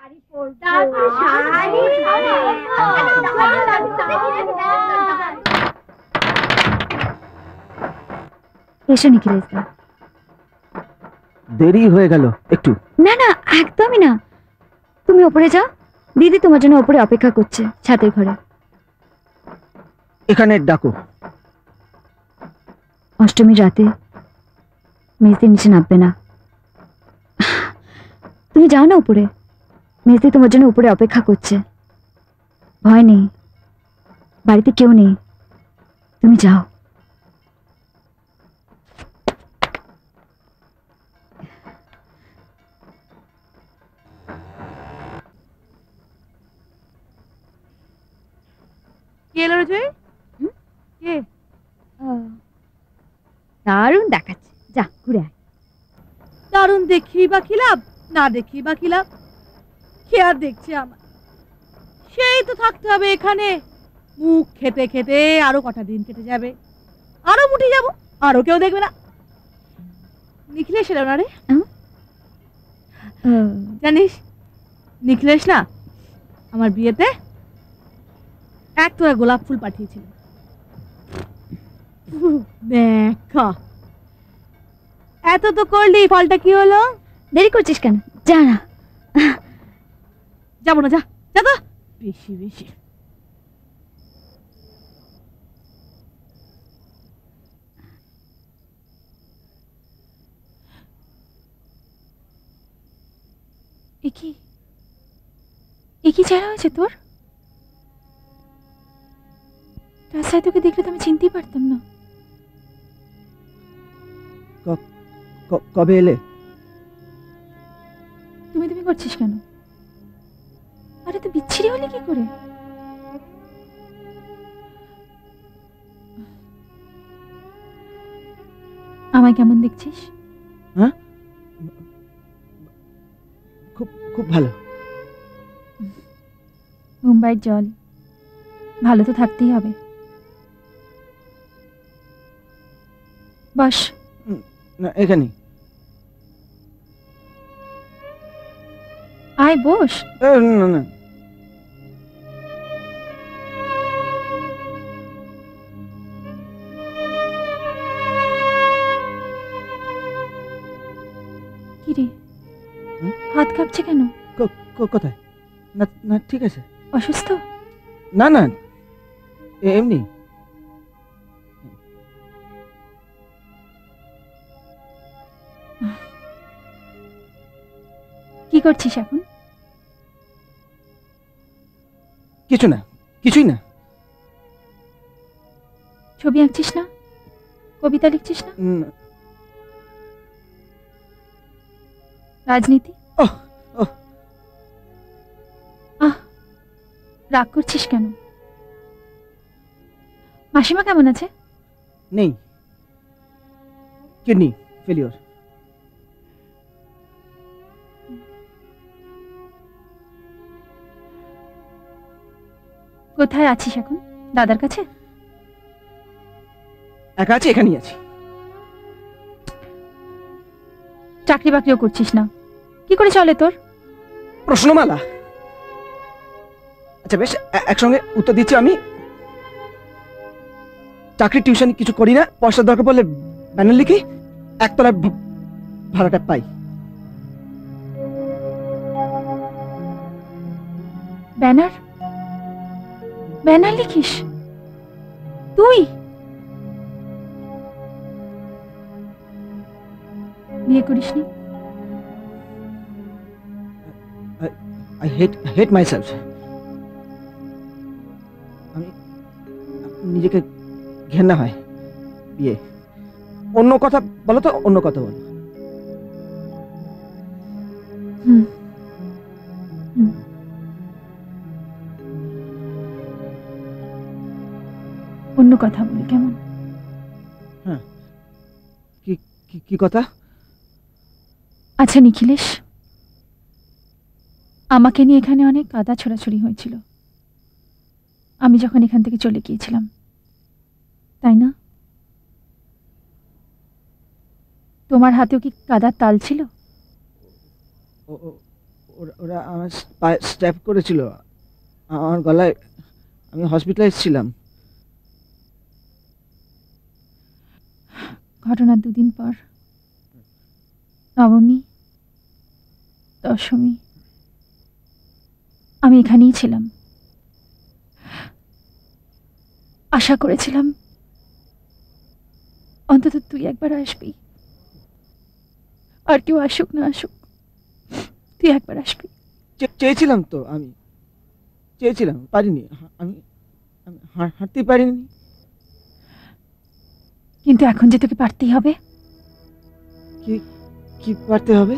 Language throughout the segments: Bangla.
এসো নিখিলেশ দা। দেরি হয়ে গেল একটু। না না, একদমই না। তুমি ওপরে যাও, দিদি তোমার জন্য ওপরে অপেক্ষা করছে ছাদের ঘরে। এখানে ডাকো। অষ্টমীর রাতে মেজদি নিচে নামবে না, তুমি যাও না উপরে। মেজদি তোমার জন্য উপরে অপেক্ষা করছে। ভয় নেই, বাড়িতে কেউ নেই, তুমি যাও। দারুণ দেখাচ্ছে, যা ঘুরে আয়। দারুণ দেখি বা কি লাভ, না দেখি বা কি লাভ? কে আর দেখছে আমার? সেই তো থাকতে হবে এখানে, মুখ খেতে খেতে আরো কটা দিন কেটে যাবে, আরো মুঠে যাব, আরো কেউ দেখবে না। নিখিলেশ এলো না রে? জানিস নিখিলেশ না আমার বিয়েতে এক তোরা গোলাপ ফুল পাঠিয়েছিল। দেখা এত তো করলি, ফলটা কি হলো? দেরি করছিস কেন? যা না। যাবো না, যা যা তো। বেশি বেশি একই চেহারা হয়েছে তোর। রাস্তায় তোকে দেখলে তো আমি চিনতেই পারতাম না। কবে এলে? তুমি তুমি করছিস কেন? আরে তো বিচ্ছিরি হলি কি করে? আমায় কেমন দেখছিস? হ্যাঁ, খুব খুব ভালো। মুম্বাইয়ের জল, ভালো তো থাকতেই হবে। বস। না, এখানে। আয় বস। না না, কিরে হাত কাঁপছে কেন? কোথায়? না না, ঠিক আছে। অসুস্থ? না না, এমনি। কি করছিস এখন? কিছু না, কিছুই না। ছবি আঁকছিস না? কবিতা লিখছিস না? রাজনীতি? রাগ করছিস কেন? মাসিমা কেমন আছে? নেই, কিডনি ফেলিওর। কোথায় আছিস এখন? দাদার কাছে? একা আছি, এখানেই আছি। চাকরি বাকরিও করছিস না, কি করে চলে তোর? প্রশ্নমালা। আচ্ছা বেশ, একসঙ্গে উত্তর দিচ্ছি আমি। চাকরি টিউশন কিছু করি না, পয়সার দরকার পড়লে ব্যানার লিখি, একতলার ভাড়াটা পাই। ব্যানার? ব্যানার লিখিস তুই? বিয়ে করিসনি? I hate myself. আমি নিজেকে ঘেন্না হয়। বিয়ে অন্য কথা বলো তো, অন্য কথা বলো। অন্য কথা বলি কেমন? হ্যাঁ, কি কথা? আচ্ছা নিখিলেশ, আমাকে নিয়ে এখানে অনেক কাদা ছোড়াছড়ি হয়েছিল আমি যখন এখান থেকে চলে গিয়েছিলাম, তাই না? তোমার হাতেও কি কাদার তাল ছিল? ওরা আমার স্ট্যাপ করেছিল আমার গলায়। আমি হসপিটালাইজ ছিলাম। ঘটনার 2 দিন পর, নবমী, দশমী, আমি এখানেই ছিলাম। আশা করেছিলাম অন্তত তুই একবার আসবি, আর কেউ আসুক না আসুক তুই একবার আসবি। চেয়েছিলাম তো, আমি চেয়েছিলাম, পারিনি। আমি হাঁটতে পারিনি। কিন্তু এখন যে তোকে পারতেই হবে। কি কি পারতে হবে?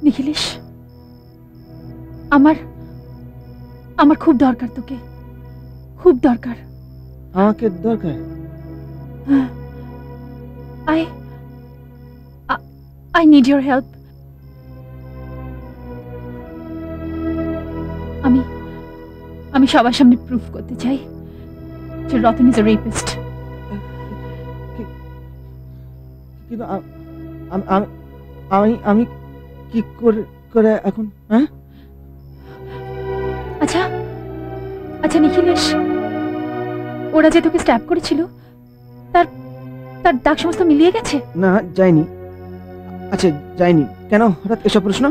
নিখিলেশ, আমার আমার খুব দরকার তোকে, খুব দরকার। আমাকে দরকার? I need your help. আমি সবার সামনে প্রুফ করতে চাই যে রতন ইজ এ রেপিস্ট। কিন্তু আমি কি করে এখন? হ্যাঁ, আচ্ছা আচ্ছা নিখিলেশ, ওরা যে তোকে স্ট্যাপ করেছিল তার তার দাগ সমস্ত মিলিয়ে গেছে? না, যায়নি। আচ্ছা, যায়নি কেন হঠাৎ এসব প্রশ্ন?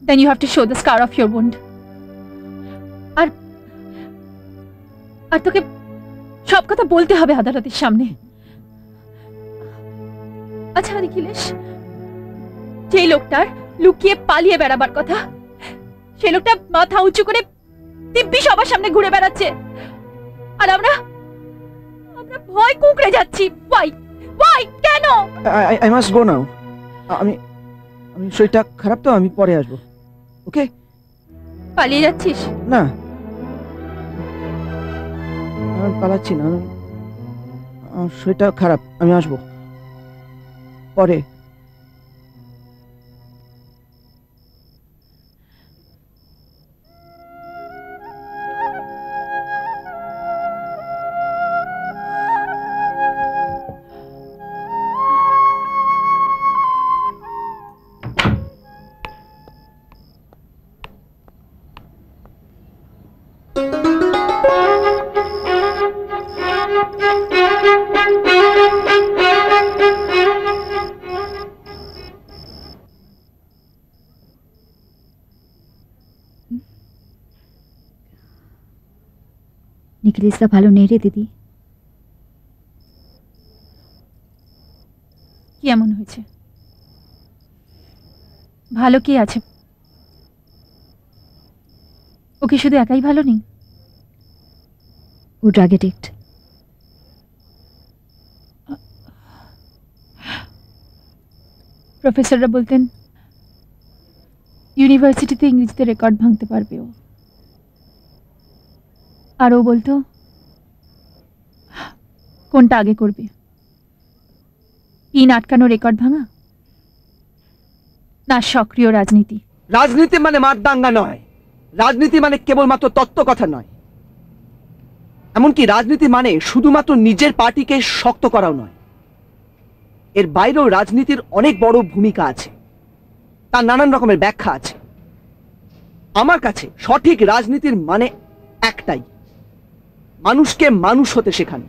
Then you have to show the scar of your wound. আর তোকে সব কথা বলতে হবে আদালতের সামনে। আচ্ছা নিখিলেশ, যে লোকটার লুকিয়ে পালিয়ে বেড়াবার কথা, সেই লোকটা মাথা উঁচু করে দিব্যি সবার সামনে ঘুরে বেড়াচ্ছে, আর আমরা ভয় কুঁকড়ে যাচ্ছি। Why? কেন? I must go now. আমি শরীরটা খারাপ তো, আমি পরে আসবো। ওকে? পালিয়ে যাচ্ছিস? না, আমি পালাচ্ছি না। আমার শরীরটা খারাপ, আমি আসবো পরে। নিখিলেশটা ভালো নেই রে দিদি। কি এমন হয়েছে? ভালো কি আছে? ওকে শুধু একাই ভালো নেই, ও ড্রাগ এডিক্ট। প্রফেসররা বলতেন ইউনিভার্সিটিতে ইংরেজিতে রেকর্ড ভাঙতে পারবে ও, আর ও বলতো কোনটা আগে করবে, ইন আটকানো রেকর্ড ভাঙা না সক্রিয় রাজনীতি? রাজনীতি মানে মারদাঙ্গা নয়, রাজনীতি মানে কেবলমাত্র তত্ত্ব কথা নয়, এমনকি রাজনীতি মানে শুধুমাত্র নিজের পার্টিকে শক্ত করাও নয়। এর বাইরেও রাজনীতির অনেক বড় ভূমিকা আছে, তার নানান রকমের ব্যাখ্যা আছে। আমার কাছে সঠিক রাজনীতির মানে একটাই, মানুষকে মানুষ হতে শেখানো,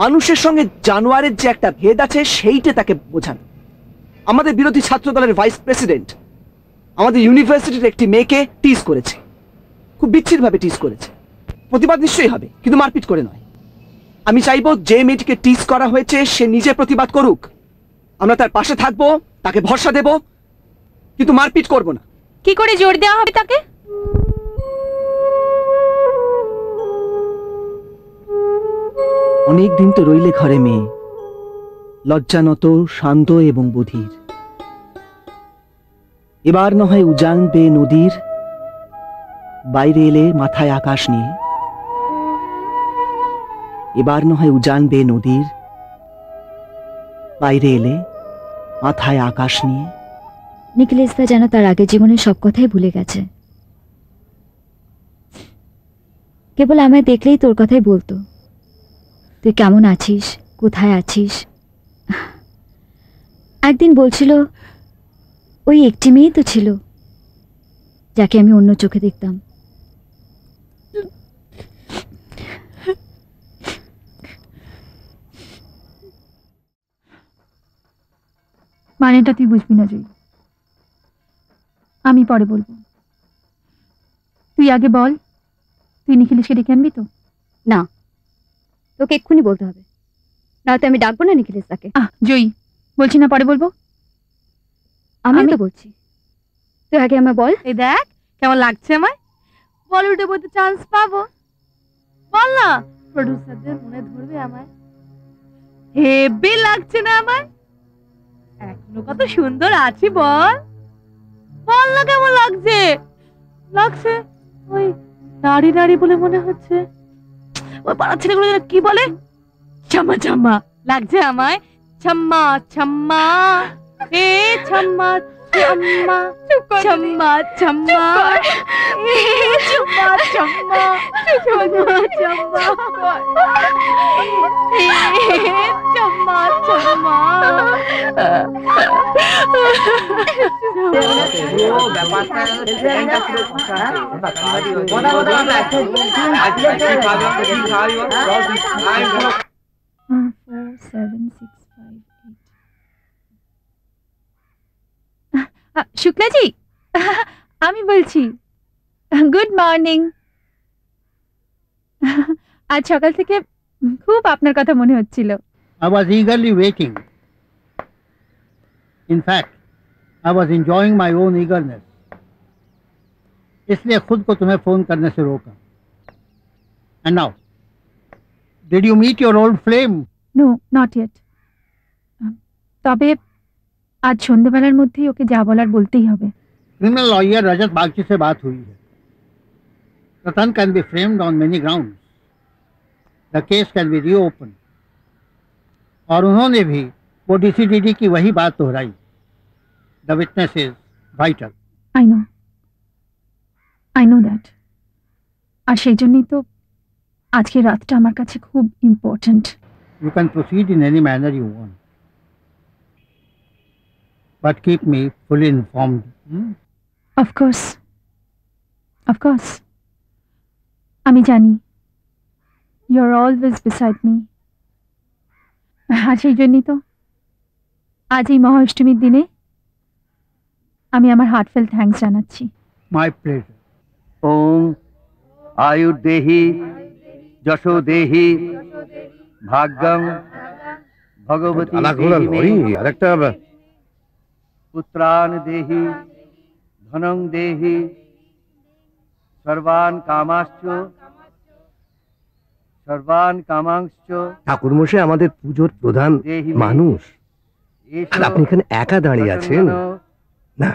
মানুষের সঙ্গে জানোয়ারের যে একটা ভেদ আছে সেইটা তাকে বোঝানো। আমাদের বিরোধী ছাত্র দলের ভাইস প্রেসিডেন্ট আমাদের ইউনিভার্সিটির একটি মেয়েকে টিজ করেছে, খুব বিচ্ছিরভাবে টিজ করেছে। প্রতিবাদ নিশ্চয়ই হবে, কিন্তু মারপিট করে নয়। আমি চাইবো যে মেয়েটিকে টিজ করা হয়েছে সে নিজে প্রতিবাদ করুক, আমরা তার পাশে থাকবো, তাকে ভরসা দেব, কিন্তু মারপিট করব না। কি করে জোর দেওয়া হবে তাকে? অনেক দিন তো রইলে ঘরে মেয়ে, লজ্জানত, শান্ত এবং বধির। এবার না হয় উজান বেয়ে নদীর, বাইরে এলে মাথায় আকাশ নিয়ে। এবার না হয় উজান বেয়ে নদীর, বাইরে এলে মাথায় আকাশ নিয়ে। নিখিলেশদা যেন তার আগের জীবনের সব কথাই ভুলে গেছে, কেবল আমায় দেখলেই তোর কথাই বলতো, তুই কেমন আছিস, কোথায় আছিস। একদিন বলছিল ওই একটি মেয়েই তো ছিল যাকে আমি অন্য চোখে দেখতাম। মানেটা তুই বুঝবি না জয়ী, আমি পরে বলবো। তুই আগে বল, তুই নিখিলেশকে ডেকে আনবি তো? না, তোকে এক্ষুনি বলতে হবে, নয়তো আমি ডাকবো না নিখিলেশ তাকে। জয়ী, বলছি না পরে বলবো। আমি তো বলছি, তুই আগে আমায় বল। এই দেখ কেমন লাগছে আমায়, বলিউডে বলতে চান্স পাবো। বল না, প্রডিউসারদের মনে ধরবে আমায়। হেভি লাগছে না আমায়? এখনো কত সুন্দর আছি বল, বল না কেমন লাগছে। লাগছে ওই নারী নারী বলে মনে হচ্ছে, ওই পাড়ার ছেলেগুলো যেন কি বলে, ছাম্মা ছাম্মা লাগছে আমায়। ছাম্মা ছাম্মা, এ ছাম্মা ছাম্মা, ছাম্মা ছাম্মা, এ ছাম্মা ছাম্মা, ছাম্মা ছাম্মা, এ ছাম্মা ছাম্মা। শুক্লাজি, আমি বলছি গুড মর্নিং। আজ সকাল থেকে খুব আপনার কথা মনে হচ্ছিল। I was eagerly waiting. In fact, I was enjoying my own eagerness. इसलिए खुद को तुम्हें फोन करने से रोका. And now, did you meet your old flame? No, not yet. তবে আজ সন্ধ্যেবেলার মধ্যেই ওকে যা বলার বলতেই হবে। Criminal lawyer Rajat Bagchi से बात हुई है. Ratan can be framed on many grounds. The case can be reopened. और उन्होंने भी वो DCDD की वही बात दोहराई. The witness is vital. I know that. আর সেই জন্যই তো আজকে রাতটা আমার কাছে খুব important. You can proceed in any manner you want. But keep me fully informed. Of course, of course, আমি জানি you are always beside me. আর সেই জন্যই তো আজ এই মহাষ্টমীর দিনে আমি আমার হার্টফেল থ্যাঙ্কস জানাচ্ছি। My pleasure. ওং আয়ুর্দেহি যশো দেহি ভাগ্যং ভগবতী আরেকটা পুত্রান দেহি ধনং দেহি সর্বান কামাংশ্চ। ঠাকুরমশাই আমাদের পুজোর প্রধান দেহি মানুষ, আর আপনি এখানে একা দাঁড়িয়ে আছেন। না,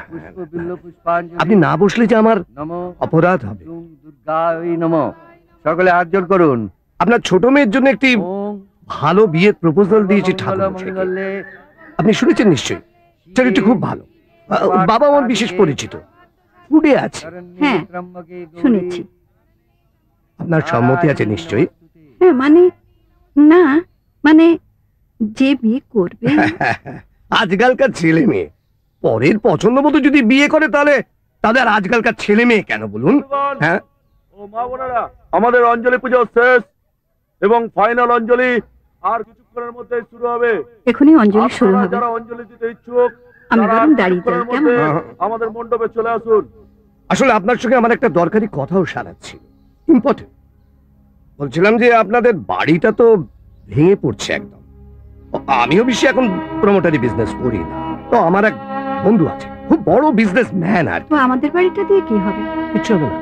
আপনি না বসলে যে আমার অপরাধ হবে। দুর্গায় নমঃ। সকলে হাত জোড় করুন। আপনার ছোট মেয়ের জন্য একটি ওং ভালো বিয়ের প্রপোজাল দিয়েছি ঠাকুরমশাইকে। মঙ্গলে আপনি শুনেছেন নিশ্চয়ই, ছেলেটি খুব ভালো। বাবা আমার বিশেষ পরিচিত, ফুডে আছে। হ্যাঁ, শুনেছি। আপনার সম্মতি আছে নিশ্চয়ই? হ্যাঁ, মানে যে বিয়ে করবে। আজকালকার ছেলে মেয়ে পরের পছন্দ মতো যদি বিয়ে করে তাহলে তাদের আজকালকার ছেলে মেয়ে কেন বলুন? হ্যাঁ, ও মা বোনেরা, আমাদের অঞ্জলি পুজো শেষ এবং ফাইনাল অঞ্জলি আর কিছুক্ষণের মধ্যে শুরু হবে। এখনই অঞ্জলি শুরু হবে। যারা অঞ্জলি দিতে ইচ্ছুক আমি বরং দাঁড়িয়ে যাই, কেমন? আমাদের মণ্ডপে চলে আসুন। আসলে আপনার সঙ্গে আমার একটা দরকারি কথাও সারাচ্ছি, ইম্পর্টেন্ট। বলছিলাম যে আপনাদের বাড়িটা তো ভেঙে পড়ছে একদম। আমিও বেশি এখন প্রমোটারি বিজনেস করি না, তো আমার এক বন্ধু আছে, খুব বড় বিজনেস ম্যান। আর তো আমাদের বাড়িটা দিয়ে কি হবে? কিচ্ছু হবে না,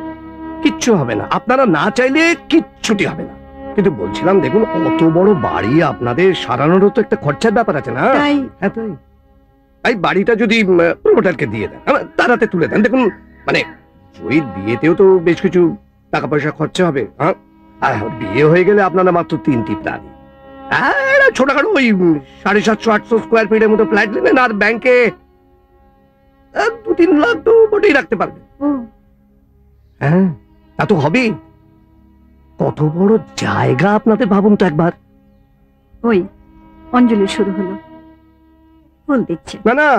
কিচ্ছু হবে না। আপনারা না চাইলে কিচ্ছুটি হবে না। কিন্তু বলছিলাম, দেখুন অত বড় বাড়ি আপনাদের সারানোরও তো একটা খরচার ব্যাপার আছে না? হ্যাঁ, তাই বাড়িটা যদি প্রমোটারকে দিয়ে দেন, তারাতে তুলে দেন। দেখুন, মানে জয়ীর বিয়েতেও তো বেশ কিছু টাকা পয়সা খরচা হবে। হ্যাঁ, আর বিয়ে হয়ে গেলে আপনারা মাত্র 3টি প্রাণী, ছোটখাটো ওই 750-800 স্কোয়ার ফিটের মতো ফ্ল্যাট নেবেন, আর ব্যাংকে 2-3 লাখ তো মোটেই রাখতে পারবেন। হ্যাঁ, তা তো হবে। কত বড় জায়গা আপনাদের ভাবুন তো একবার। ওই অঞ্জলি শুরু হলো, ফুল দিচ্ছে। না,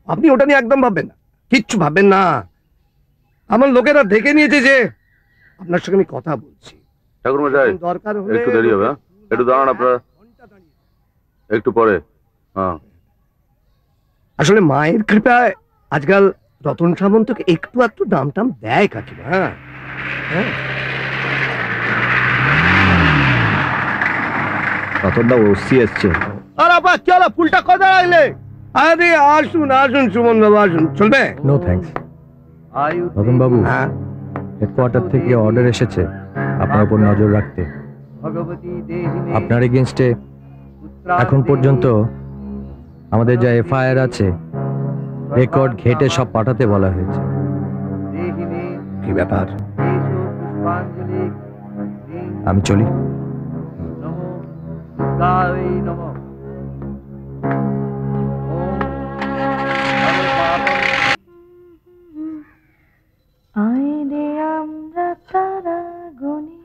আপনি ওটা নিয়ে একদম ভাববেন না, কিচ্ছু ভাববেন না। আমার লোকেরা দেখে নিয়েছে যে আপনার সঙ্গে আমি কথা বলছি। ঠাকুর মশাই দরকার হলে একটু দেরি হবে, হ্যাঁ? একটু দাঁড়ান আপনারা, একটু পরে। হ্যাঁ, আসলে মায়ের কৃপায় আজকাল রতন সামন্তকে একটু একটু দাম টাম দেয় কাকিমা। হ্যাঁ হ্যাঁ, রতনদা ওসি এসছে। আরে বাবা কি হলো, ফুলটা কোথায় রাখলে? আরে আসুন আসুন সুমন বাবু আসুন। চলবে? No thanks. আয়ু রতন বাবু, হ্যাঁ, হেডকোয়ার্টার থেকে অর্ডার এসেছে আপনার উপর নজর রাখতে। ভগবতী দেহিনে আপনার এগেনস্টে পুত্রাং এখন পর্যন্ত দেহি আমাদের যা এফআইআর আছে রেকর্ড ঘেটে সব পাঠাতে বলা হয়েছে। দেহিনে কি ব্যাপার? এষু পুষ্পাঞ্জলি দিং আমি চলি। নমো দুর্গায় নমঃ। ওম সর্বপাপং আইরে আমরা তারা গুনি,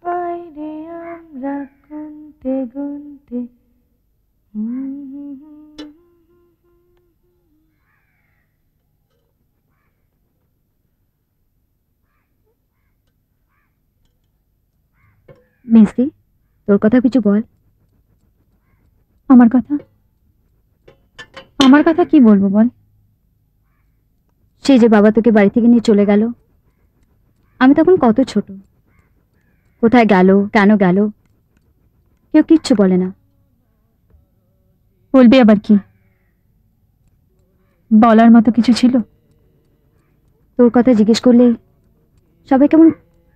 আইরে আমরা গুনতে গুনতে। মিস্তি, তোর কথা কিছু বল। আমার কথা? আমার কথা কি বলবো বল? সেই যে বাবা তোকে বাড়ি থেকে নিয়ে চলে গেল, আমি তখন কত ছোট। কোথায় গেল, কেন গেল, কেউ কিচ্ছু বলে না। বলবি আবার কি? বলার মতো কিছু ছিল? তোর কথা জিজ্ঞেস করলে সবাই কেমন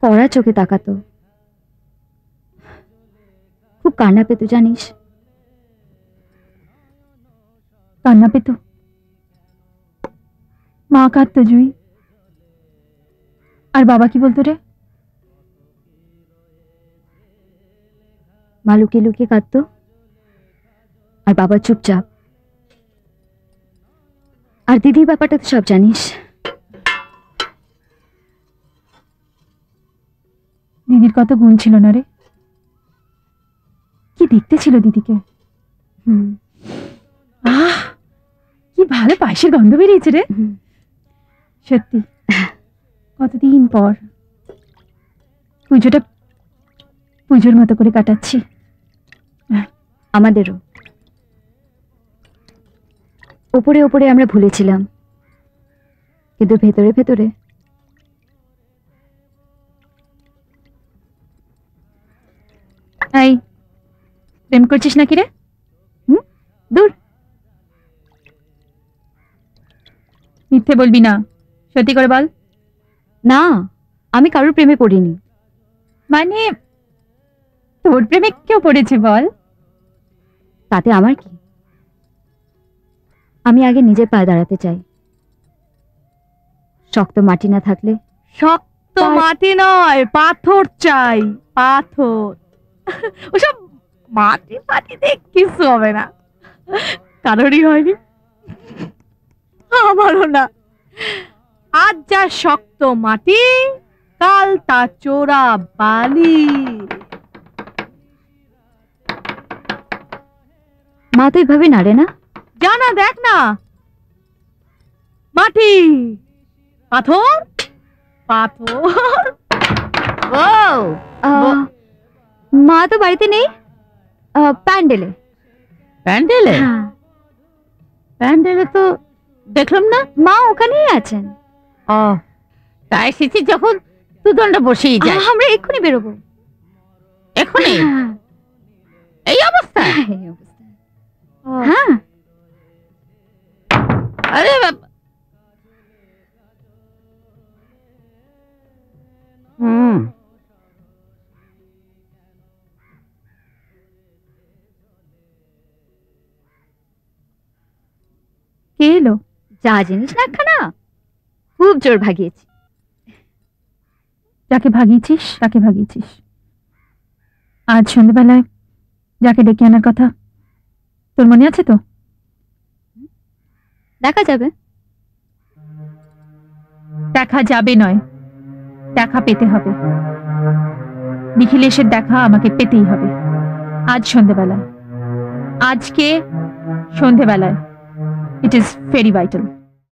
কড়া চোখে তাকাতো। খুব কান্না পেত জানিস। কান্না পেত? মা কাঁদতো জুই? আর বাবা কি বলতো রে? মা লুকিয়ে লুকিয়ে কাঁদতো, আর বাবা চুপচাপ। আর দিদির ব্যাপারটা তো সব জানিস। দিদির কত গুণ ছিল না রে, কি দেখতে ছিল দিদিকে। আহ, কি ভালো পায়েসের গন্ধ বেরিয়েছে রে। সত্যি কতদিন পর পুজোটা পুজোর মতো করে কাটাচ্ছি। আমাদেরও। ওপরে ওপরে আমরা ভুলেছিলাম, কিন্তু ভেতরে ভেতরে এই প্রেম করছিস নাকি রে? দূর, মিথ্যে বলবি না, সত্যি করে বল। না, আমি কারোর প্রেমে পড়িনি। মানে তোর প্রেমে কেউ পড়েছে বল? তাতে আমার কি? আমি আগে নিজের পায়ে দাঁড়াতে চাই। শক্ত মাটি না থাকলে। শক্ত মাটি নয়, পাথর চাই, পাথর। ওসব মাটি ফাটি দিয়ে কিছু হবে না, কারোরই হয়নি, আমারও না। আজ যা শক্ত মাটি, কাল তা চোরা বালি। মা তো এভাবে নাড়ে না। জানা দেখ না, মাটি পাথর পাথর। ও মা তো বাড়িতে নেই, প্যান্ডেলে। প্যান্ডেলে? প্যান্ডেলে তো দেখলাম না। মা ওখানেই আছেন। ও, তাই এসেছি যখন দুদণ্ডে বসেই যাই। আমরা এক্ষুনি বেরোবো। এখনই? এই অবস্থা? হ্যাঁ। আরে বাবা। কে এলো? যা জিনিস না একখানা, খুব জোর ভাগিয়েছি। যাকে ভাগিয়েছিস তাকে ভাগিয়েছিস। আজ সন্ধ্যেবেলায় যাকে ডেকে আনার কথা তোর মনে আছে তো? দেখা যাবে। দেখা যাবে নয়, দেখা পেতে হবে। নিখিলেশের দেখা আমাকে পেতেই হবে আজ সন্ধ্যেবেলায়। আজকে সন্ধ্যেবেলায় ইট ইজ ভেরি ভাইটাল।